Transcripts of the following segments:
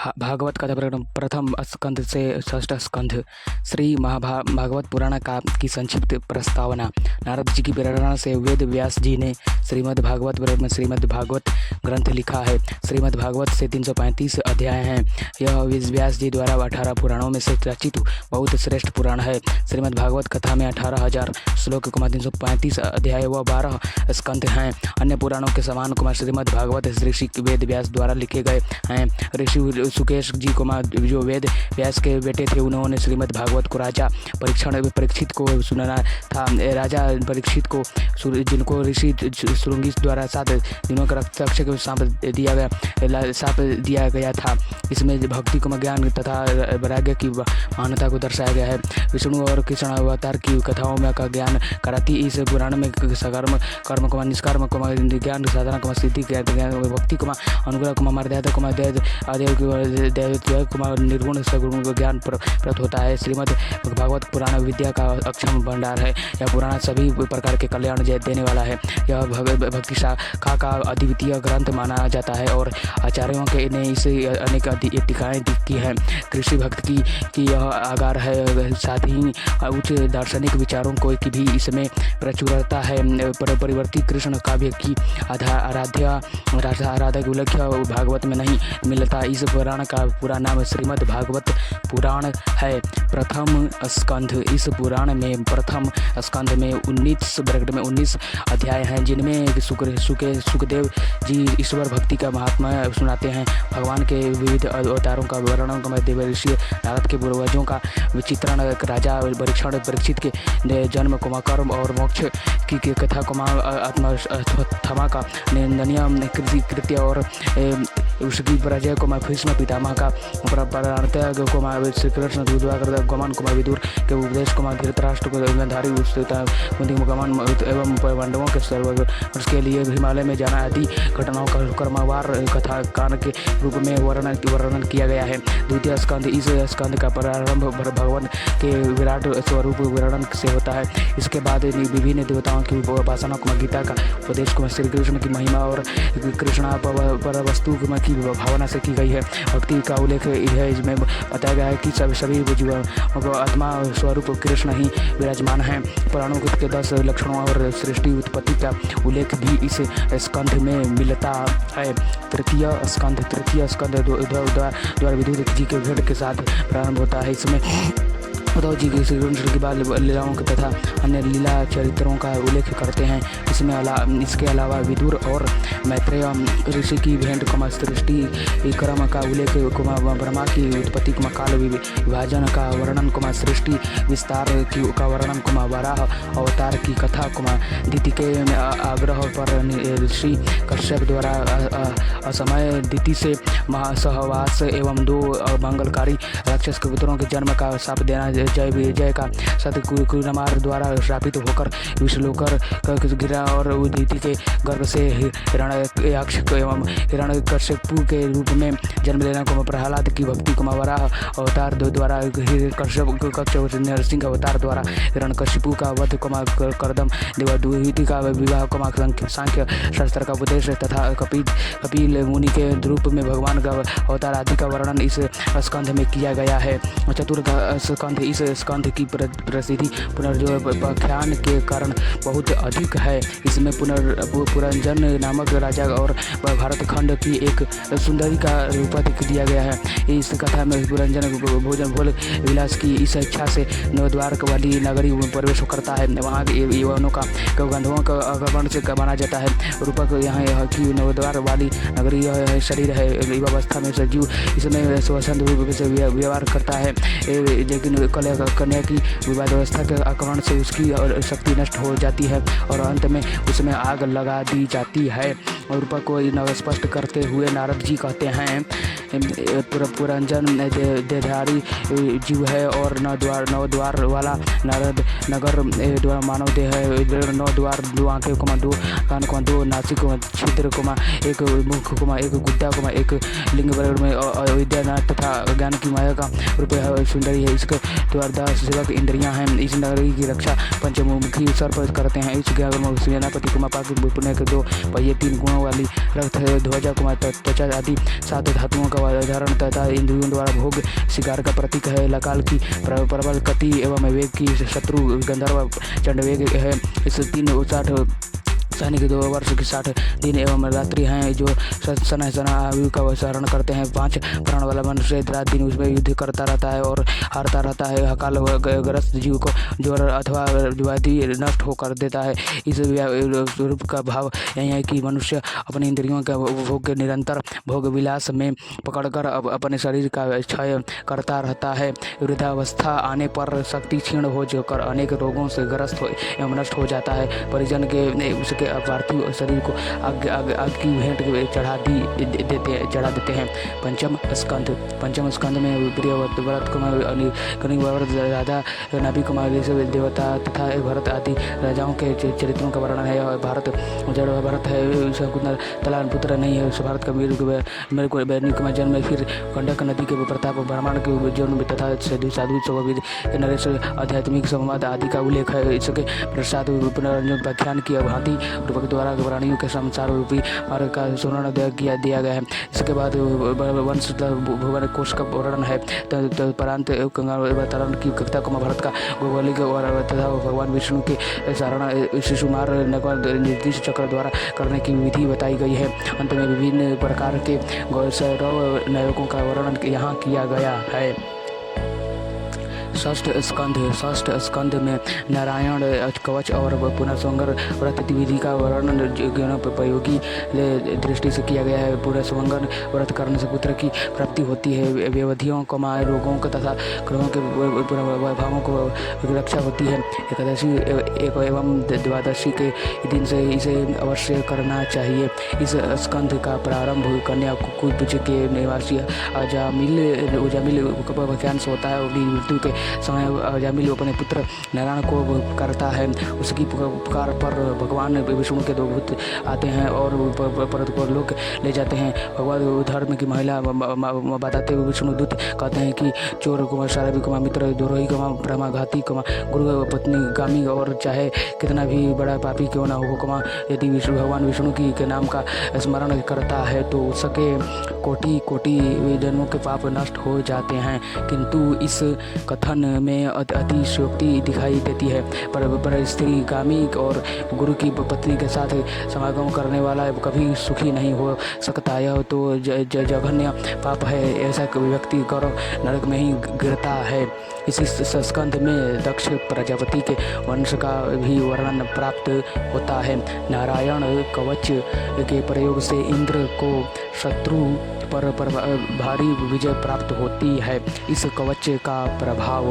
भागवत कथा प्रथम स्कंध से षष्ठ स्कंध। श्री महाभागवत पुराण का की संक्षिप्त प्रस्तावना। नारद जी की प्रेरणा से वेद व्यास जी ने श्रीमद् भागवत ग्रंथ लिखा है। श्रीमद् भागवत से 335 अध्याय हैं। यह व्यास जी द्वारा 18 पुराणों में से रचित बहुत श्रेष्ठ पुराण है। श्रीमद् भागवत कथा में 18,000 श्लोक 335 अध्याय व 12 स्कंध हैं। अन्य पुराणों के समान श्रीमद् भागवत ऋषि वेद व्यास द्वारा लिखे गए हैं। ऋषि सुकेश जी जो वेद व्यास के बेटे थे, उन्होंने श्रीमद् भागवत को राजा परीक्षित को सुनाना था। राजा परीक्षित को जिनको ऋषि श्रृंगी द्वारा 7 दिनों का रक्षक सांप दिया गया था। इसमें भक्ति को ज्ञान तथा वैराग्य की महानता को दर्शाया गया है। विष्णु और कृष्ण अवतार की कथाओं में का ज्ञान कराती इस पुराण में सकर्म कर्म को निष्कर्म को ज्ञान साधना को सिद्धि भक्ति को अनुग्रह को मर्यादा को निर्गुण सगुण ज्ञान प्राप्त होता है। श्रीमद् भागवत पुराण विद्या का अक्षम भंडार है। यह पुराण सभी प्रकार के कल्याण देने वाला है। यह भक्ति शाखा का अद्वितीय ग्रंथ माना जाता है और आचार्यों के ने इसे अनेक टीकाएं की हैं। कृषि भक्त की यह आगार है। साथ ही उच्च दार्शनिक विचारों को की भी इसमें प्रचुरता है। परिवर्ती कृष्ण काव्य की आराधक उल्लेख्य भागवत में नहीं मिलता। इस पुराण का पूरा नाम श्रीमद् भागवत पुराण है। प्रथम स्कंध। इस पुराण में प्रथम स्कंध में 19 अध्याय हैं, जिनमें सुखदेव जी ईश्वर भक्ति का महात्मा सुनाते हैं। भगवान के विविध अवतारों का वर्णन देव ऋषि नारद के पूर्वजों का विचित्रण, राजा परीक्षित के जन्म कर्म और मोक्ष की कथा आत्मथमा का निंदनीय कृत्य और उसकी पराजय को भीष्म पितामह का प्राणांतक को श्री कृष्ण गमन को विदुर के उपदेश को धृतराष्ट्र को गंधारी गमन एवं पांडवों के सर्व उसके लिए हिमालय में जाना आदि घटनाओं का क्रमवार कथा कान के रूप में वर्णन किया गया है। द्वितीय स्कंध। इस स्कंध का प्रारंभ भगवान के विराट स्वरूप वर्णन से होता है। इसके बाद विभिन्न देवताओं की उपासना को गीता का उपदेश को श्री कृष्ण की महिमा और कृष्णा पर वस्तु की भावना से की गई है। भक्ति का उल्लेख है। इसमें बताया गया है कि सभी जीवों आत्मा स्वरूप कृष्ण ही विराजमान हैं। पुराणों के 10 लक्षणों और सृष्टि उत्पत्ति का उल्लेख भी इस स्कंध में मिलता है। तृतीय स्कंध द्वारा विदुर जी के भेंट के साथ प्रारंभ होता है। इसमें उद्धव जी की श्री कृष्ण की बाल लीलाओं तथा अन्य लीला चरित्रों का उल्लेख करते हैं। इसके अलावा विदुर और मैत्रेय ऋषि की भेंट सृष्टि क्रम का उल्लेख ब्रह्मा की उत्पत्ति काल विभाजन का वर्णन सृष्टि विस्तार का वर्णन वराह अवतार की कथा दिति के आग्रह पर ऋषि कश्यप द्वारा असमय दिति से महासहवास एवं 2 मंगलकारी राक्षस के पुत्रों के जन्म का शाप देना जय विजय का सतकुमार द्वारा श्रापित होकर विश्वलोकर गिरा और दिति के गर्भ से हिरण्याक्ष एवं हिरण्यकश्यपु के रूप में जन्म लेना प्रहलाद की भक्ति वराह अवतार द्वारा कश्यप नरसिंह अवतार द्वारा हिरण्यकश्यपु का वध करदम देवदूहिति का विवाह सांख्य शास्त्र का उपदेश तथा कपिल मुनि के रूप में भगवान का अवतार आदि का वर्णन इस स्कंध में किया गया है। चतुर्थ स्कंध। इस स्कंध की प्रसिद्धि पुनर्व्याख्यान के कारण बहुत अधिक है। इसमें पुरंजन नामक राजा और भारत खंड की एक सुंदरी का रूपक दिया गया है। इस कथा में पुरंजन भोल विलास की इस इच्छा से नवद्वार वाली नगरी में प्रवेश करता है। वहाँ के यवनों का गंधर्वों का आगमन से माना जाता है। रूपक यहाँ की नवद्वार वाली नगरी यह शरीर है युवावस्था में सजीव इसमें स्वच्छंद रूप से व्यवहार करता है, लेकिन कन्या की विवादावस्था के आक्रमण से उसकी शक्ति नष्ट हो जाती है और अंत में उसमें आग लगा दी जाती है। रूपक को स्पष्ट करते हुए नारद जी कहते हैं, पुरंजन देहधारी जीव है और नवद्वार वाला नारद नगर द्वारा मानव देह है। 9 द्वार, 2 आंखें 2 कान 2 नासिक छिद्र एक मुख एक गुद्दा एक लिंग वर्ग में विद्यानाथ तथा ज्ञान की माया का रूप सुंदरी है। इसके द्वार 10 सेवक इंद्रियां हैं। इस नगरी की रक्षा पंचमुखी सर्प करते हैं। इस सेनापति पुण्य के 2 पहिए 3 गुणों वाली रक्त ध्वजा त्वचा आदि 7 धातुओं का अवधारण तथा इंद्रियों द्वारा भोग शिकार का प्रतीक है। लकाल की प्रबल गति एवं वेग की शत्रु गंधर्व चंडवेग है। इस 360 सैनिक 2 वर्ष की 60 दिन एवं रात्रि हैं जो सना आयु का सहरण करते हैं। 5 प्राण वाला मनुष्य रात दिन उसमें युद्ध करता रहता है और हारता रहता है। अकाल ग्रस्त जीव को ज्वर अथवा व्याधि नष्ट होकर देता है। इस रूप का भाव यही है कि मनुष्य अपनी इंद्रियों का भोग निरंतर भोग विलास में पकड़कर अपने शरीर का क्षय करता रहता है। वृद्धावस्था आने पर शक्ति क्षीण हो जाकर अनेक रोगों से ग्रस्त एवं नष्ट हो जाता है। परिजन के उसके पार्थिव शरीर को आग की भेंट चढ़ा देते हैं। पंचम स्कंद में भरत कुमार राधा नाभि कुमार देवता तथा भरत आदि राजाओं के चरित्रों का वर्णन है। और भरत है शकुंतला तलान पुत्र नहीं है। भारत का मेरे को कुमार जन्म फिर गंडक नदी के प्रताप ब्राह्मण के जन्म तथा साधु स्वविद नरेश आध्यात्मिक संवाद आदि का उल्लेख है। इसके प्रसाद पुनर्जन व्याख्यान की भांति रूपक द्वारा प्राणियों के संसार रूपी मार्ग का सुवर्ण दिया गया है। इसके बाद वंश भुवन कोश का वर्णन है। परांत अवतरण की कथा को भारत का भौगोलिक और तथा भगवान विष्णु के सारण शिशुमार निर्दिष्ट चक्र द्वारा करने की विधि बताई गई है। अंत में विभिन्न प्रकार के गौरव नायकों का वर्णन यहाँ किया गया है। षष्ठ स्कंध में नारायण कवच और पुनर्संवर व्रत विधि का वर्णन प्रयोगी दृष्टि से किया गया है। पुनर्संवर व्रत करने से पुत्र की प्राप्ति होती है। व्यवधियों को रोगों को तथा ग्रहों के भावों को रक्षा होती है। एकादशी एवं द्वादशी के दिन से इसे अवश्य करना चाहिए। इस स्कंध का प्रारंभ कन्याकुब्ज के निवासी अजामिल वाक्यांश होता है। मृत्यु के समय अजामिल अपने पुत्र नारायण को करता है। उसकी पुकार पर भगवान विष्णु के 2 भूत आते हैं और परलोक ले जाते हैं। भगवान धर्म की महिला बताते हुए विष्णुदूत कहते हैं कि चोर कुमार शारवी कुमार मित्र द्रोही कुमार ब्रह्माघाती कुमार गुरु पत्नी गामी और चाहे कितना भी बड़ा पापी क्यों ना हो कुमार, यदि भगवान विष्णु की के नाम का स्मरण करता है तो उसके कोटि जन्मों के पाप नष्ट हो जाते हैं। किंतु इस कथन में अतिशयोक्ति दिखाई देती है। पर स्त्री गामी और गुरु की पत्नी के साथ समागम करने वाला कभी सुखी नहीं हो सकता। यह तो जघन्य पाप है। ऐसा व्यक्ति गौरव नरक में ही गिरता है। इसी स्कंध में दक्ष प्रजापति के वंश का भी वर्णन प्राप्त होता है। नारायण कवच के प्रयोग से इंद्र को शत्रु पर भारी विजय प्राप्त होती है। इस कवच का प्रभाव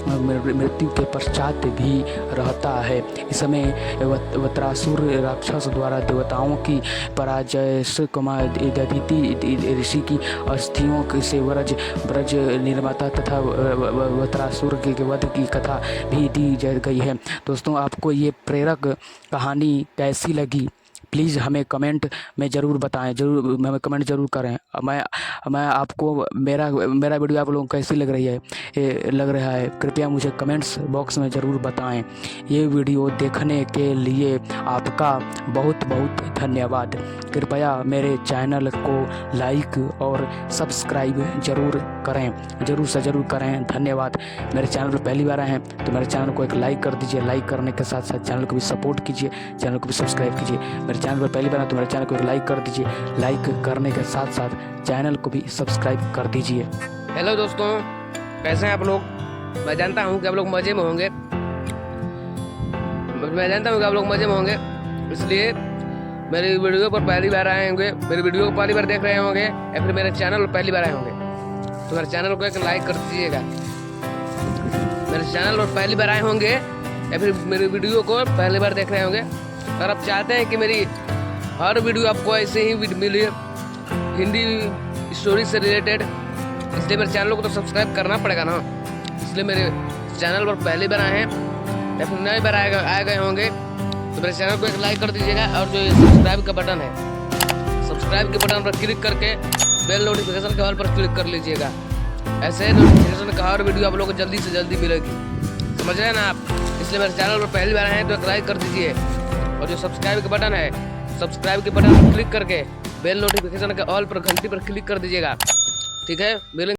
मृत्यु के पश्चात भी रहता है। इसमें वत्रासुर राक्षस द्वारा देवताओं की पराजय से कुमार दधिति ऋषि की अस्थियों से ब्रज निर्माता तथा वत्रासुर के वध की कथा भी दी गई है। दोस्तों, आपको ये प्रेरक कहानी कैसी लगी प्लीज़ हमें कमेंट में ज़रूर बताएं। हमें कमेंट ज़रूर करें। मैं आपको मेरा वीडियो आप लोगों को कैसी लग रहा है कृपया मुझे कमेंट्स बॉक्स में ज़रूर बताएं। ये वीडियो देखने के लिए आपका बहुत बहुत धन्यवाद। कृपया मेरे चैनल को लाइक और सब्सक्राइब ज़रूर करें। धन्यवाद। मेरे चैनल पर पहली बार आए हैं तो मेरे चैनल को एक लाइक कर दीजिए। लाइक करने के साथ साथ चैनल को भी सपोर्ट कीजिए, चैनल को भी सब्सक्राइब कीजिए। मेरे चैनल पर पहली बार आए तो मेरे चैनल को एक लाइक कर दीजिए। लाइक करने के साथ साथ चैनल को भी सब्सक्राइब कर दीजिए। हेलो दोस्तों, कैसे हैं आप लोग? मैं जानता हूं कि आप लोग मज़े में होंगे। इसलिए मेरी वीडियो पर पहली बार आए होंगे, मेरी वीडियो को पहली बार देख रहे होंगे या फिर मेरे चैनल पर पहली बार आए होंगे तो मेरे चैनल को एक लाइक कर दीजिएगा। मेरे चैनल पर पहली बार आए होंगे या फिर मेरी वीडियो को पहली बार देख रहे होंगे अगर आप चाहते हैं कि मेरी हर वीडियो आपको ऐसे ही मिले हिंदी स्टोरी से रिलेटेड, इसलिए मेरे चैनल को तो सब्सक्राइब करना पड़ेगा ना। इसलिए मेरे चैनल पर पहली बार आए हैं या फिर नई बार आए गए होंगे तो मेरे चैनल को एक लाइक कर दीजिएगा। और जो सब्सक्राइब का बटन है, सब्सक्राइब के बटन पर क्लिक करके बेल नोटिफिकेशन के ऑल पर क्लिक कर लीजिएगा। ऐसे नोटिफिकेशन का हर वीडियो आप लोगों को जल्दी से जल्दी मिलेगी, समझ रहे हैं ना आप? इसलिए मेरे चैनल पर पहली बार आए हैं तो एक लाइक कर दीजिए। और जो सब्सक्राइब का बटन है, सब्सक्राइब के बटन पर क्लिक करके बेल नोटिफिकेशन के ऑल पर घंटी पर क्लिक कर दीजिएगा। ठीक है, मिलेंगे।